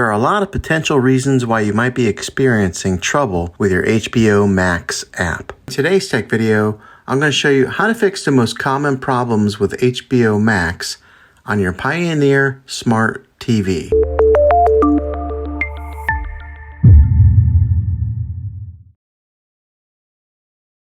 There are a lot of potential reasons why you might be experiencing trouble with your HBO Max app. In today's tech video, I'm going to show you how to fix the most common problems with HBO Max on your Pioneer Smart TV.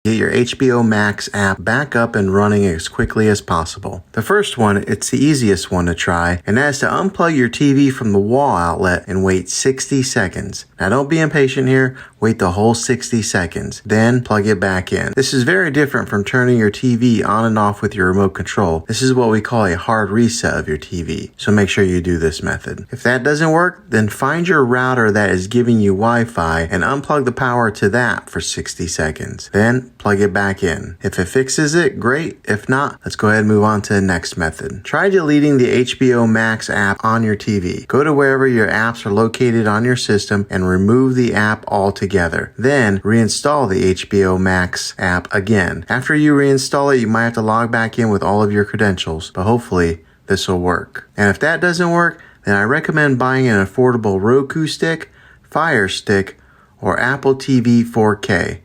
Get your HBO Max app back up and running as quickly as possible. The first one, it's the easiest one to try, and that is to unplug your TV from the wall outlet and wait 60 seconds. Now don't be impatient here, wait the whole 60 seconds, then plug it back in. This is very different from turning your TV on and off with your remote control. This is what we call a hard reset of your TV, so make sure you do this method. If that doesn't work, then find your router that is giving you Wi-Fi and unplug the power to that for 60 seconds. Then plug it back in. If it fixes it, great. If not, let's go ahead and move on to the next method. Try deleting the HBO Max app on your TV. Go to wherever your apps are located on your system and remove the app altogether. Then reinstall the HBO Max app again. After you reinstall it, you might have to log back in with all of your credentials, but hopefully this will work. And if that doesn't work, then I recommend buying an affordable Roku stick, Fire Stick, or Apple TV 4K.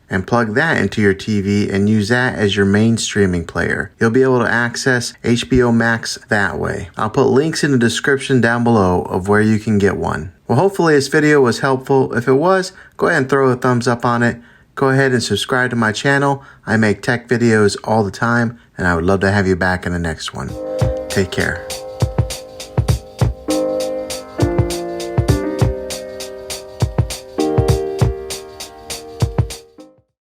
And plug that into your TV and use that as your main streaming player. You'll be able to access HBO Max that way. I'll put links in the description down below of where you can get one. Well, hopefully this video was helpful. If it was, go ahead and throw a thumbs up on it. Go ahead and subscribe to my channel. I make tech videos all the time, and I would love to have you back in the next one. Take care.